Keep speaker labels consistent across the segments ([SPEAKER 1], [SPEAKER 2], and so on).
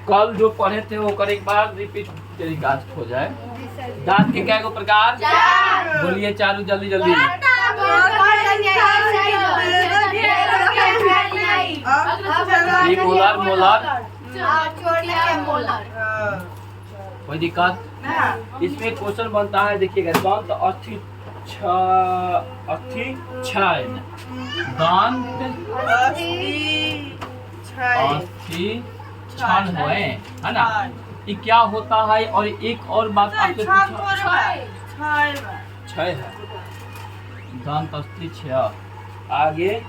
[SPEAKER 1] कल जो पढ़े थे वो कर एक बार रिपीट टेलीकास्ट हो जाए। दांत के क्या प्रकार? बोलिए चारू जल्दी जल्दी। मोलर मोलर कोई दिक्कत? इसमें क्वेश्चन बनता है, देखिएगा दंत अस्थि क्षय दंत अस्थि क्षण हुए है ना, ये क्या होता है? और एक और बात आपसे क्षय है दंत अस्थि क्षय। आगे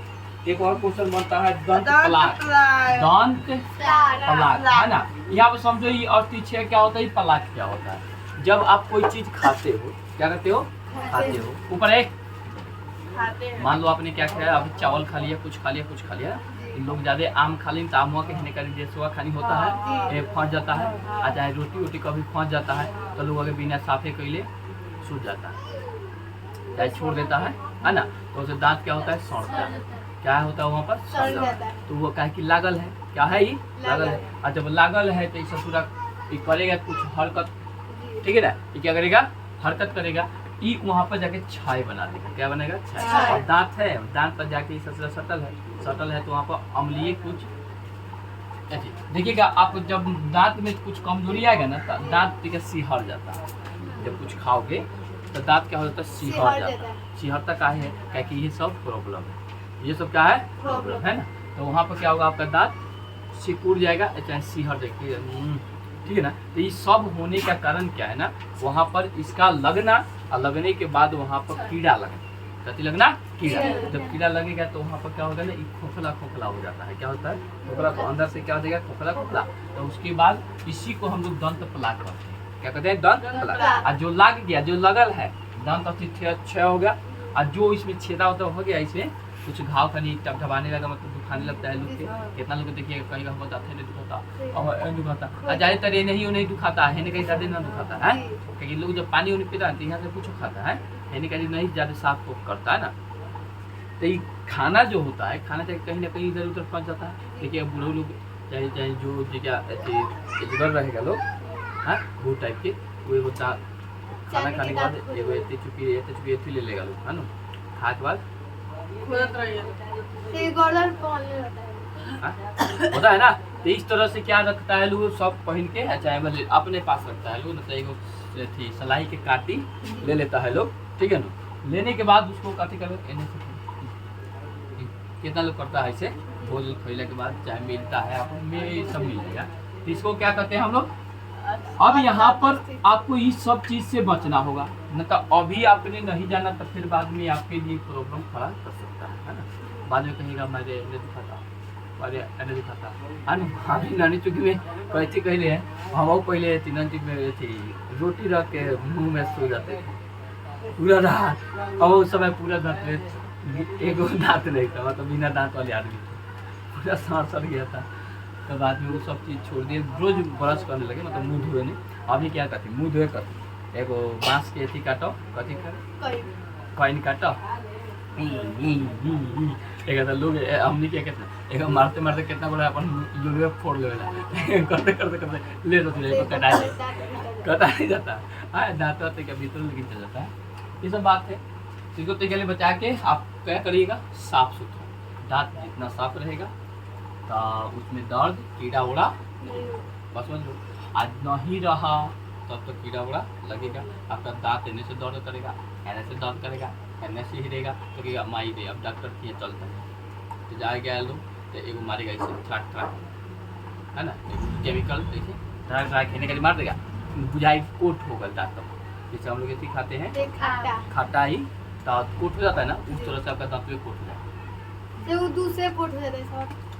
[SPEAKER 1] एक और क्वेश्चन बनता है दंत पलाक, दंत पलाक है ना। यहाँ पे समझो ये अस्थि क्षय क्या होता है, पलाक क्या होता है। जब आप कोई चीज खाते हो, क्या करते हो? खाते हो। ऊपर एक मान लो आपने क्या खाया, अभी चावल खा लिया, कुछ खा लिया, कुछ खा लिया। लोग ज्यादा आम खा लें तो आमुआ के हिने का जैसा खानी होता है, फंस जाता है। आ चाहे रोटी वोटी कभी फंस जाता है तो लोग अगर बिना साफे कैले सूझ जाता है, चाहे छोड़ देता है ना। तो उसे दांत क्या होता है? सड़ता है। क्या होता है वहाँ पर? सड़ जाता है। तो वो क्या कि लागल है, क्या है ये? लागल है। और जब लागल है तो इसे पूरा करेगा कुछ हरकत, ठीक है ना। ये क्या करेगा? हरकत करेगा। ये वहाँ पर जाके छाई बना देगा। क्या बनेगा? छाई। और दांत है, दांत पर जाके सटल है तो वहाँ पर अम्लीय कुछ। देखिएगा आप जब दांत में कुछ कमजोरी आएगा ना तो दांत सिहर जाता है। जब कुछ खाओगे तो दांत क्या हो जाता है? सिहर जाता है। सिहरता का है क्या कि ये सब प्रॉब्लम है, ये सब क्या है? प्रॉब्लम है ना। तो वहाँ पर क्या होगा? आपका दांत सिकुड़ जाएगा, चाहे सिहर देखिए, ठीक है ना। तो ये सब होने का कारण क्या है ना, वहाँ पर इसका लगना और लगने के बाद वहाँ पर कीड़ा लगना। कति लगना? कीड़ा। जब कीड़ा लगेगा तो वहाँ पर क्या होगा ना, खोखला खोखला हो जाता है। क्या होता है? खोखला। तो अंदर से क्या हो जाएगा? खोखला खोखला। तो उसके बाद इसी को हम लोग दंत पलाक कहते हैं। क्या कहते हैं? दंत पलाक। और जो लग गया, जो लगल है, दंत अस्थि क्षय हो गया। और जो इसमें छेदा होता हो गया, इसमें कुछ घाव खानी टपटपाने लगा, मतलब दुखाने लगता है लोग के। कितना लोग देखिए कहीं का होता है नहीं दुखाता और दुखाता, और ज़्यादातर ये नहीं दुखाता है, कहीं ज़्यादा ना दुखाता है। क्योंकि लोग जब पानी उन्हें पीता है तो यहाँ से कुछ खाता है, कहीं नहीं ज़्यादा साफ करता है ना। तो ये खाना जो होता है, खाना चाहे कहीं ना कहीं इधर उधर फंस जाता है। देखिए बूढ़े लोग चाहे चाहे जो इधर रहेगा लोग, हाँ वो टाइप के वो होता, खाना खाने के बाद एगो एते चुकी ले लेगा लोग, है ना। खा के बाद होता है ना। तो इस तरह से क्या रखता है लोग, सब पहन के, चाहे अपने पास रखता है लोग, मतलब एगो सलाई के काटी ले लेता है लोग, ठीक है ना। लेने के बाद उसको काटी कर कितना लोग करता है ऐसे, भोजन खैले के बाद चाहे मिलता है आपको में सब मिल जाएगा। तो इसको क्या करते हैं हम लोग। अब यहाँ पर आपको इस सब चीज से बचना होगा, न तो अभी आपने नहीं जाना तो फिर बाद में आपके लिए प्रॉब्लम खड़ा कर सकता है ना। बाद में कहेगा मेरे दिखाता, अरे अरे दिखाता है ना। अभी नानी चुकी में कैसे कहले हैं, हम पहले थी रोटी रख के मुँह में सो जाते थे पूरा रात। अब उस समय पूरा दांत एगो दांत नहीं था, मतलब बिना दांत वाले आदमी थे, पूरा सड़ गया था। तो बाद में वो सब चीज़ छोड़ दिए, रोज ब्रश करने लगे, मतलब मुँह धोए नहीं। अभी क्या करती, मुँह धोए करती, एगो बाँस के अथी काटो, कथी कर कॉइन काटो, एक लोग हमने क्या कहते हैं, एक मारते मारते कितना बड़ा अपन लोग फोड़ ले करते करते करते ले जाते, कटा नहीं जाता है, दांत वाते का भीतर लेकिन चल जाता है। ये सब बात है। इसको तो के लिए बचा के आप क्या करिएगा, साफ सुथरा दांत जितना साफ रहेगा तो उसमें दर्द कीड़ा उड़ा बस समझ लो। आज नहीं रहा तब तो कीड़ा उड़ा लगेगा, आपका दांत एने से दर्द करेगा, एने से दर्द करेगा, एने से हिलेगा, तो कि माई दे अब डॉक्टर किए चलता है तो जाए गया लोग तो एगो मारेगा इसे ट्रैक है ना, केमिकल ऐसे ट्रैक खेने के लिए मार देगा, बुझाई कोट होगा दांत तब। जैसे हम लोग ऐसे खाते हैं खाता ही दांत कोट हो जाता है ना, उस तरह से आपका दांत भी कोट हो जाता है,
[SPEAKER 2] वो दूसरे कोट हो जाता है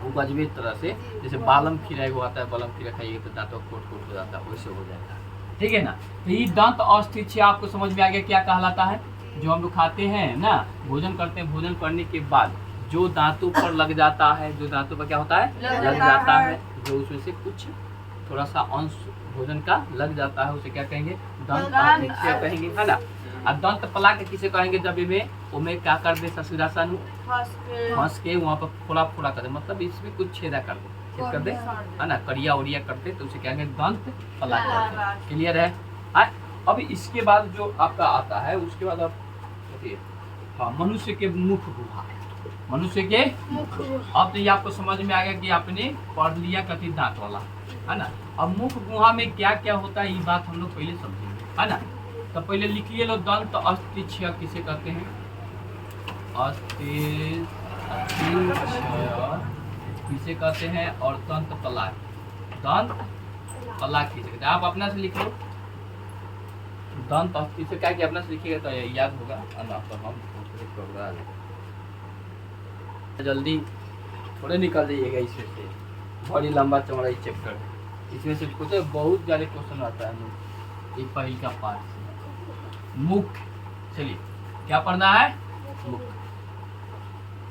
[SPEAKER 1] वो गजबे तरह से। जैसे बालम खीरा एगो आता है, बालम खीरा खाइए तो दांतों कोट कोट हो जाता है, वैसे हो जाएगा, ठीक है ना। तो ये दंत अस्थि क्षय आपको समझ में आ गया क्या कहलाता है। जो हम लोग खाते हैं ना, भोजन करते हैं, भोजन करने के बाद जो दांतों पर लग जाता है, जो दांतों पर क्या होता है लग जाता है, जो उसमें से कुछ थोड़ा सा अंश भोजन का लग जाता है, उसे क्या कहेंगे, दंत अस्थि क्षय कहेंगे, है ना। अब दंत पलाक किसे कहेंगे, जब में क्या कर दे ससुरासन फंस के वहाँ पर फोड़ा फोड़ा कर दे, मतलब इसमें कुछ छेदा कर दे, छेद कर दे, है ना, करिया उड़िया करते तो उसे क्या कहेंगे, दंत पलाक। क्लियर है? अब इसके बाद जो आपका आता है, उसके बाद आप देखिए, हाँ, मनुष्य के मुख गुहा। मनुष्य के अब तो ये आपको समझ में आ गया कि आपने पढ़ लिया कथी दांत वाला, है ना। अब मुख गुहा में क्या क्या होता है, ये बात हम लोग पहले समझेंगे, है ना। तो पहले लिखिए लो, दंत अस्थिक्षय किसे कहते हैं? अस्थिक्षय किसे कहते हैं? और दंत पलाक, दंत पलाक किसे कहते हैं? आप अपना से लिख लो, दंत अस्थिक्षय क्या कि अपना से लिखिएगा तो याद होगा, ना तो हम जल्दी थोड़े निकल जाइएगा इसमें से, बड़ी लंबा चौड़ा ही चैप्टर है, इसमें से कुछ बहुत ज्यादा क्वेश्चन आता है ये पहले का पार्ट से। मुख, चलिए क्या पढ़ना है? मुख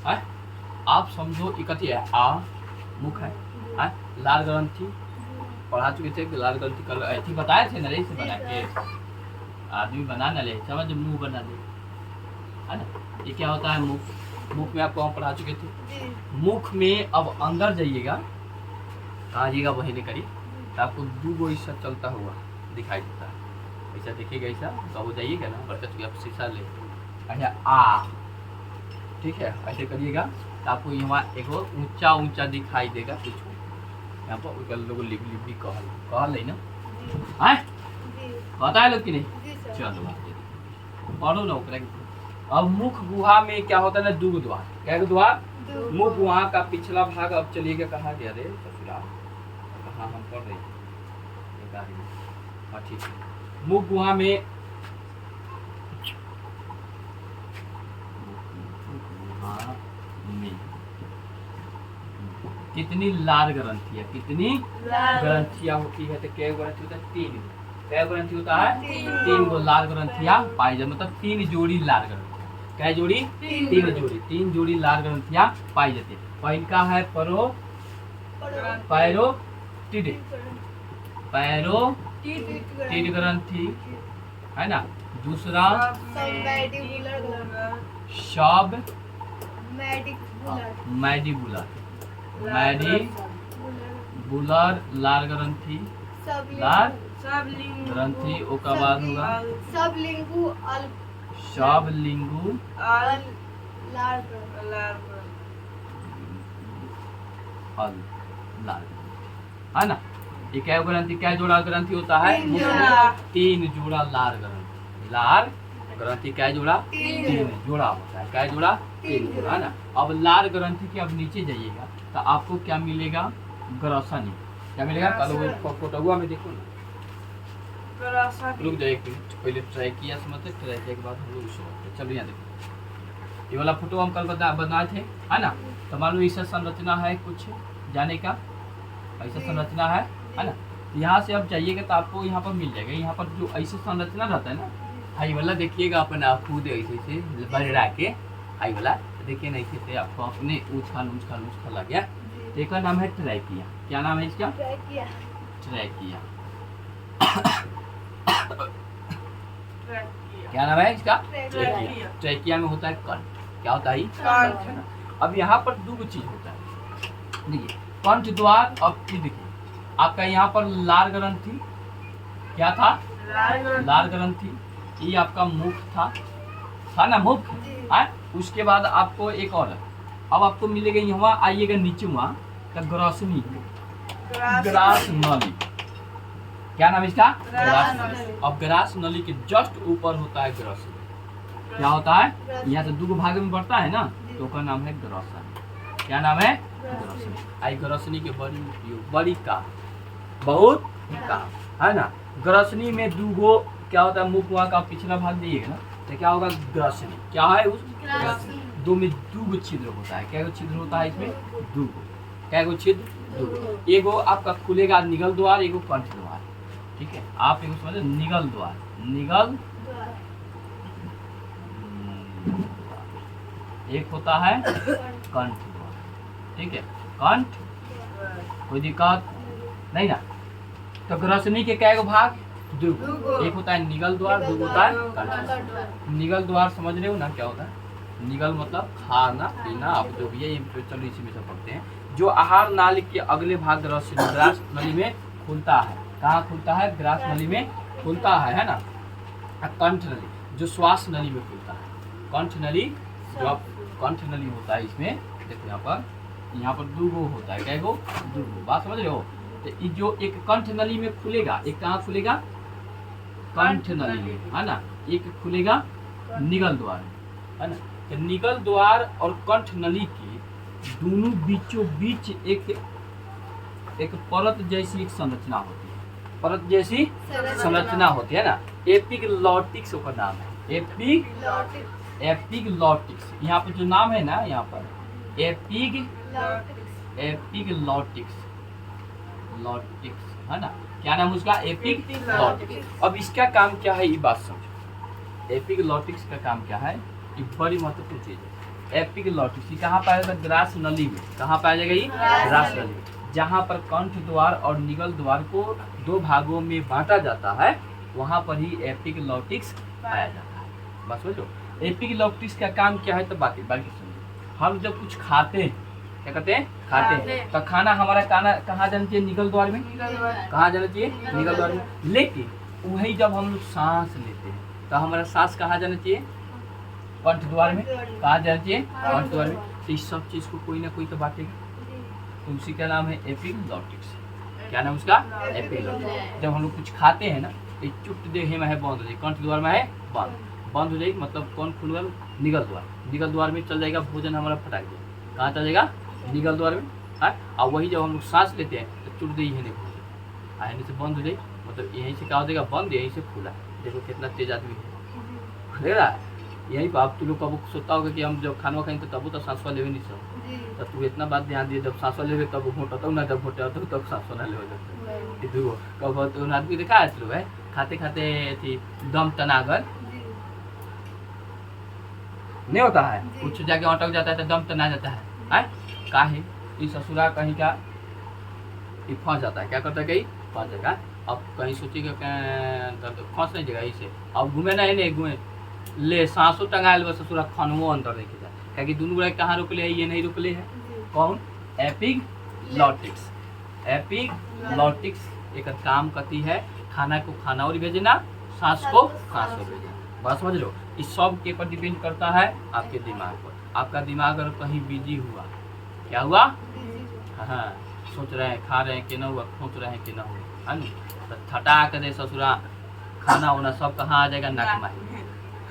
[SPEAKER 1] है, आप समझो इकट्ठी है, आ मुख है, लाल ग्रंथि पढ़ा चुके थे, लाल ग्रंथि कल ऐसी बताए थे नरेश से बना के, आदमी बना न ले, समझ मुंह बना दे, है ना। ये क्या होता है? मुख। मुख में आपको हम पढ़ा चुके थे। मुख में अब अंदर जाइएगा, कहाँ जाइएगा वही नहीं करी, तो आपको दो गो ऐसा चलता हुआ दिखाई देता है, ऐसा देखिएगा, ऐसा तो हो जाइएगा ना, बड़का चुके आप शीशा ले, अच्छा आ, ठीक है, ऐसे करिएगा तो आपको यहाँ एक ऊंचा ऊंचा दिखाई देगा कुछ, यहाँ पर लोग लिप लिप भी कहल है ना, कहता है लोग कि नहीं? चलो पढ़ो ना ओकरा। अब मुख गुहा में क्या होता है ना, दो द्वार, क्या द्वार? मुख गुहा का पिछला भाग, अब चलिएगा कहाँ गया रे ससुराल, कहाँ हम पढ़ रहे हैं, हाँ ठीक है। मुख गुहा में कितनी लार ग्रंथियां, कितनी ग्रंथियां होती है? तो क्या ग्रंथि होता है? तीन। क्या ग्रंथि होता है? तीन गो लार ग्रंथियां पाई जाती, मतलब तीन जोड़ी लार ग्रंथियां। क्या जोड़ी? तीन जोड़ी लार ग्रंथियां पाई जाती है। पहला है पैरोटिड ग्रंथि, है ना। दूसरा सब मैडिबुलर लार ग्रंथि, लार ग्रंथि, उसका बाद होगा सब लिंगु लार, है ना। ये क्या ग्रंथि, क्या जोड़ा ग्रंथि होता है? तीन जोड़ा लार ग्रंथि, लार ग्रंथि क्या जोड़ा? तीन जोड़ा होता है, क्या जोड़ा? तीन जोड़ा, है ना। अब लार ग्रंथि के अब नीचे जाइएगा तो आपको क्या मिलेगा? ग्रसनी। क्या मिलेगा? कल फोटोआ में देखो ना, रुक जाइए पहले ट्रैकिया समझते, ट्रैकिया के बाद हम लोग इसको चलो यहाँ देखो, ये वाला फोटो हम कल बनाए थे, है ना। तो मान लो ऐसा संरचना है कुछ जाने का, ऐसा संरचना है ना। यहाँ से अब जाइएगा तो आपको यहाँ पर मिल जाएगा, यहाँ पर जो ऐसे संरचना रहता है ना, हाई वाला देखिएगा अपन आप खुद ऐसे से बढ़ा के, हाई वाला देखिए ना, ऐसे से आपको अपने उछाल लग गया। इसका नाम है ट्रैकिया। क्या नाम है इसका? ट्रैकिया। क्या नाम है इसका? ट्रैकिया। ट्रैकिया में होता है कंठ। क्या होता है? कंठ। अब यहाँ पर दो चीज होता है, देखिए कंठ द्वार। अब ये देखिए आपका यहाँ पर लार ग्रंथि, क्या था? लार ग्रंथि, ये आपका मुख था ना, मुख है। उसके बाद आपको एक और, अब आपको मिलेगा यहाँ, आइएगा नीचे वहाँ तो ग्रसनी, ग्रास नली। क्या नाम है इसका? ग्रास नली। अब ग्रास नली के जस्ट ऊपर होता है ग्रसनी। क्या होता है? यहाँ तो दो भाग में बढ़ता है ना, तो उसका नाम है ग्रसनी। क्या नाम है? ग्रसनी। आई ग्रसनी के बड़ी उपयोग, बड़ी का बहुत का, है ना। ग्रसनी में दूगो क्या होता है? मुख वहाँ का पिछला भाग दिएगा ना तो क्या होगा? ग्रसनी। क्या है? उस दो में दो छिद्र होता है। क्या छिद्र होता है इसमें? दो। क्या छिद्र? दो। एगो आपका खुलेगा निगल द्वार, एगो कंठ द्वार। ठीक है, आप एगो समझे निगल द्वार, निगल एक होता है कंठ द्वार। ठीक है, कंठ, कोई दिक्कत नहीं ना। तो ग्रसनी के क्या भाग? दो। एक होता है निगल द्वार, दो होता है कंठ। निगल द्वार समझ रहे हो ना क्या होता है? निगल मतलब खाना पीना, आप जो भी है ये चलो इसी में से पढ़ते हैं। जो आहार नाली के अगले भाग ग्रास नली में खुलता है। कहाँ खुलता है? ग्रास नली में खुलता है ना। कंठ नली जो श्वास नली में खुलता है। कंठ नली जो आप कंठ नली होता है इसमें देखो यहाँ पर दो गो होता है, क्या गो? दो गो। बात समझ रहे हो? तो जो एक कंठ नली में खुलेगा, एक कहाँ खुलेगा? कंठ नली में, है ना। एक खुलेगा निगल द्वार में, है ना। तो निगल द्वार और कंठ नली के दोनों बीचों बीच एक परत जैसी एक संरचना होती है। परत जैसी संरचना होती है ना। एपिग्लॉटिक्स का नाम है। एपिग्लॉटिक्स यहाँ पर जो नाम है ना, यहाँ पर एपिग्लॉटिक्स है ना। क्या नाम उसका? एपिग्लॉटिक्स। अब इसका काम क्या है ये बात समझो। एपिग्लॉटिक्स का काम क्या है? ये बड़ी महत्वपूर्ण चीज है। एपिग्लॉटिक्स कहाँ पाया जाएगा? ग्रास नली में। कहाँ पाया जाएगा ये? ग्रास नली में। जहाँ पर कंठ द्वार और निगल द्वार को दो भागों में बांटा जाता है, वहाँ पर ही एपिग्लॉटिक्स पाया जाता है। बस समझो एपिग्लॉटिक्स का काम क्या है। तो बाकी समझो। हम जब कुछ खाते हैं, क्या कहते हैं? खाते हैं। तो खाना हमारा कहाँ जाना चाहिए? निगल द्वार में। कहाँ जाना चाहिए? निगल द्वार में। लेकिन वही जब हम लोग सांस लेते हैं तो हमारा सांस कहाँ जाना चाहिए? कंठ द्वार में। कहाँ जाना चाहिए? कंठ द्वार में। तो इस सब चीज को कोई ना कोई तो बांटेगा, तो उसी का नाम है एपिग्लॉटिक्स। क्या नाम उसका? एपिग्लॉटिक्स। जब हम लोग कुछ खाते हैं ना तो चुट देह में है बंद हो जाए, कंठ द्वार में है बंद हो जाएगी, मतलब कौन खुल गया? निगल द्वार। निगल द्वार में चल जाएगा भोजन हमारा फटाक जाए। कहाँ चल जाएगा? निगल द्वार में है। और वही जब हम लोग सांस लेते हैं तो चुट दे है नहीं से बंद हो जाए, मतलब यहीं से क्या हो जाएगा? बंद, यहीं से खुला। देखो कितना तेज आदमी है, खुलेगा। यही पर आप तुम लोग कब सोचता होगा कि हम जब खाना खाएंगे तो तब तो सांसवा ले नहीं सब। तब तू इतना बात ध्यान दिए, जब सांसवा ले तब घोटा ना, जब घोटे तब सांसवा ना ले। कब तो आदमी देखा है खाते खाते थी दम तनागर नहीं होता है, कुछ जाके अटक जाता है तो दम तना जाता है। काहे? इस ससुरा कहीं का फंस जाता है। क्या करता है? कहीं फंस जाएगा। अब कहीं सोचिएगा फंस नहीं जाएगा इसे। अब घूमे नहीं घूमे ले सांसों टंगाए बस ससुरा खनवो अंदर देखे जाए, क्या दोनों गोड़ा कहाँ रोकले है? ये नहीं रोकले है। कौन? एपिग्लॉटिक्स। एपिग्लॉटिक्स एक काम करती है खाना को खाना और भेजना, सांस को सांस और भेजना। बात समझ लो। इस सब के ऊपर डिपेंड करता है आपके दिमाग पर। आपका दिमाग अगर कहीं बिजी हुआ, क्या हुआ? हाँ, सोच रहे हैं, खा रहे हैं कि न हुआ, सोच रहे हैं कि न हुआ, है ना। तो थटा कर दे ससुरा खाना वाना सब कहाँ आ जाएगा? नाक में।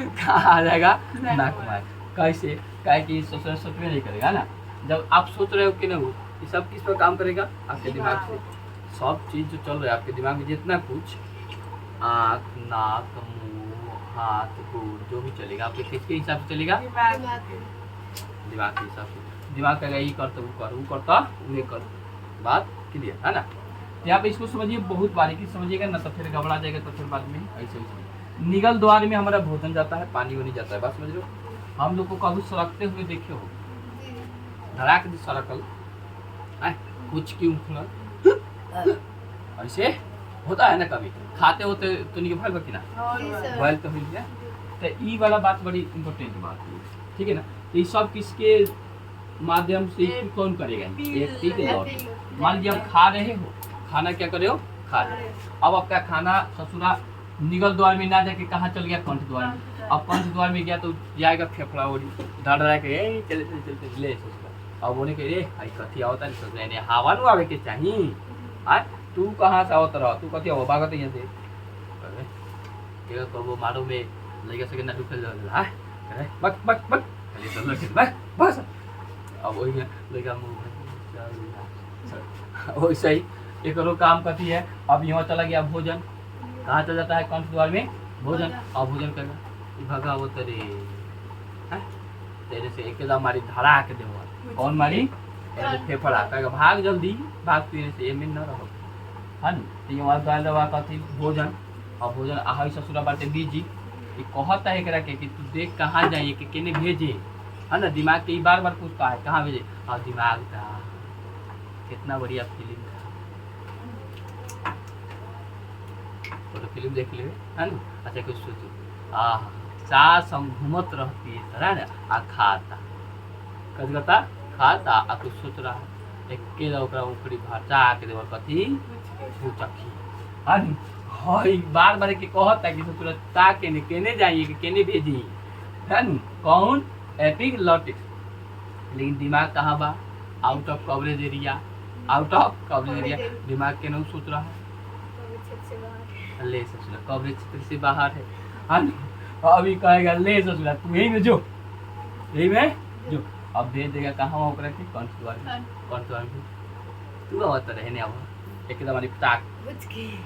[SPEAKER 1] कहाँ आ जाएगा? नाक में। कैसे? काहे कि ससुरा सोचवे नहीं करेगा ना। जब आप सोच रहे हो कि न हो, ये सब किस पर काम करेगा? आपके दिमाग से। सब चीज जो चल रहा है आपके दिमाग में, जितना कुछ आँख, नाक, मुंह, हाथ, गोड़ जो भी चलेगा आपके किसके हिसाब से चलेगा? दिमाग के हिसाब से। दिमाग कहेगा ये कर तो वो कर, वो करता उन्हें कर। बात क्लियर है ना। यहाँ पे इसको समझिए, बहुत बारीकी समझिएगा ना, तो फिर घबरा जाएगा, तो फिर बाद में ऐसे निगल द्वार में हमारा भोजन जाता है, पानी वानी जाता है। बात समझ लो। हम लोग को कभी सड़कते हुए देखे हो? धड़ाक दी सड़कल कुछ क्यों खुलल ऐसे होता है ना। कभी खाते होते तो नहीं भल बकी ना भल तो हुई है। तो ई वाला बात बड़ी इम्पोर्टेंट बात है, ठीक है ना। तो ये सब किसके माध्यम से कौन करेगा? एपिग्लॉटिक्स। मान लीजिए आप खा रहे हो, खाना क्या करे हो? खा रहे हो। अब आपका खाना ससुरा निगल द्वार में ना जाके कहाँ चल गया? कंठ द्वार में। अब कंठ द्वार में गया तो जाएगा फेफड़ा ओरी धड़ रहा के चले चलते ले ससुरा। अब बोले के रे आई कथी आवता नहीं ससुरा ने हवा नु आवे के चाहिए। तू कहाँ से आवत रह? तू कथी आव भागत यहाँ से? अरे कबो मारो में लइका सके ना दुखल है। अरे बक बक बक खाली तो लगे बस बस। अब वही लइका मुंह वैसे ही एक और काम करती है। अब यहाँ चला गया भोजन, कहाँ चल जाता है? कंठ द्वार में भोजन। और भोजन करना भगावत रे तेरे से एकदम मारी धड़ा के देवा। कौन मारी? फेफड़ा कहेगा भाग जल्दी, भाग पीने से ये में न रहो, है ना। तो यहाँ गाय दवा कथी? भोजन। और भोजन आहई ससुरा बाटे बीजी। ये कहता है एकरा के कि तू देख कहाँ जाइए कि केने भेजे, है ना। दिमाग के बार बार पूछता है कहाँ भेजे। और दिमाग का कितना बढ़िया फिल्म था, तो फिल्म देख ले, है ना। अच्छा कुछ सोचो सास हम घूमत रहती है तरह ना आ खाता कथी कहता खाता आ कुछ सोच रहा है एके ओकरा उखड़ी भाटा के देवर कथी भूचखी हन हई बार बार के कहता कि तुरंत ता केने जाइए कि केने भेजी है न कौन एपिग्लॉटिक्स लेकिन दिमाग कहाँ बा out of coverage area out of coverage area दिमाग के नहीं सोच रहा है ले ससुरा कवरेज क्षेत्र से बाहर है न अभी कहेगा ले ससुरा तू यही में जो यही में जो अब भेज देगा कहाँ ओकरा के कंठ द्वार तू आवत रहने अब एकदम हमारी पटाक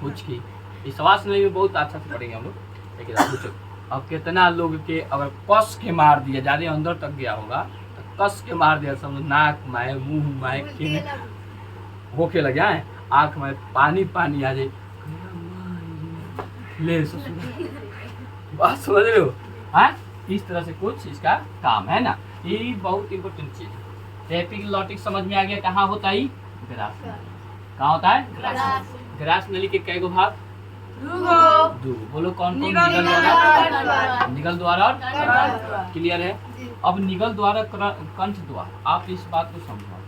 [SPEAKER 1] पूछ की इस श्वास में बहुत अच्छा से पढ़ेंगे हम लोग एकदम पूछो अब कितना लोग के अगर कस के मार दिया ज्यादा अंदर तक गया होगा तो कस के मार दिया समझो नाक माए मुंह माए के होके लग जाए आँख में पानी पानी आ जाए ले बात समझ रहे हो हाँ इस तरह से कुछ इसका काम है ना ये बहुत इंपॉर्टेंट चीज है एपिग्लॉटिक्स समझ में आ गया कहाँ होता है ग्रास कहाँ होता है ग्रास नली के कई गो भाग दो बोलो कौन कौन निगल द्वारा और क्लियर है अब निगल द्वारा कंठ द्वार आप इस बात को समझो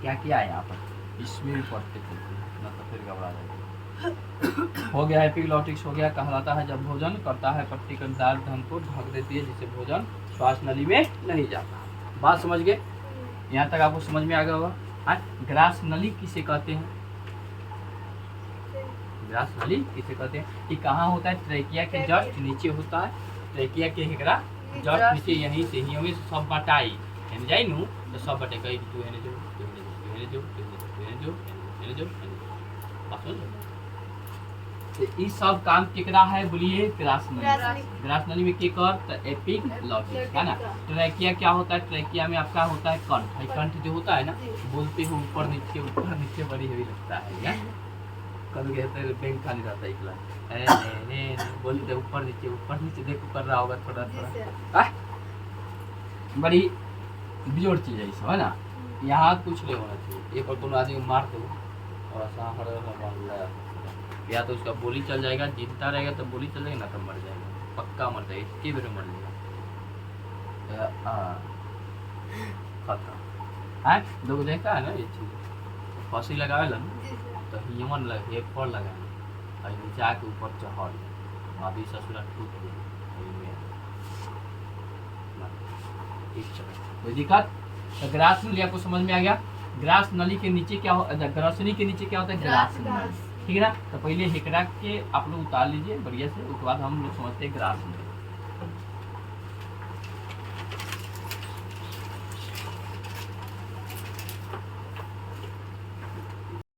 [SPEAKER 1] क्या किया है यहाँ पर इसमें भी पढ़ते ना तो फिर घबरा जाएगा हो गया एपिग्लॉटिक्स हो गया कहलाता है जब भोजन करता है पट्टी कंदार धन को ढक देती है जिससे भोजन श्वास नली में नहीं जाता बात समझ गए यहाँ तक आपको समझ में आ गया होगा ग्रास नली किसे कहते हैं ग्रास नली किसे कहते हैं ये कहाँ होता है ट्रेकिया के जस्ट नीचे होता है ट्रेकिया के हेकरा जस्ट नीचे यहीं से ही हमें सब बटाई यानी जाई नु तो सब बटे कहीं तू एने जो ये सब काम केकरा है बोलिए ग्रास नली में के कर तो एपिग्लॉटिक्स है ना ट्रेकिया क्या होता है ट्रेकिया में आपका होता है कंठ कंठ जो होता है ना बोलते हैं ऊपर नीचे बड़ी हेवी लगता है क्या कभी कहते हैं बैंक खाली रहता है इकला बोलते ऊपर नीचे देखो कर रहा होगा थोड़ा बड़ी बिजोड़ चीज है सब है ना यहाँ कुछ नहीं होना चाहिए एक और दोनों आदमी मार दो और ऐसा या तो उसका बोली चल जाएगा जिंदा रहेगा तो बोली चल जाएगा ना तो मर जाएगा पक्का मर जाएगा इसके बेर मर जाएगा खतरा है लोग देखा है ना ये चीज फांसी लगावे ला तो ह्यूमन लगे पर लगाए और नीचे आके ऊपर चढ़ अभी ससुरा टूट गया कोई दिक्कत तो ग्रास नली आपको समझ में आ गया ग्रास नली के नीचे क्या ग्रासनी के नीचे क्या होता है ग्रास नली ठीक है ना तो पहले हेकड़ा के आप लोग उतार लीजिए बढ़िया से उसके बाद हम लोग समझते हैं ग्रास नली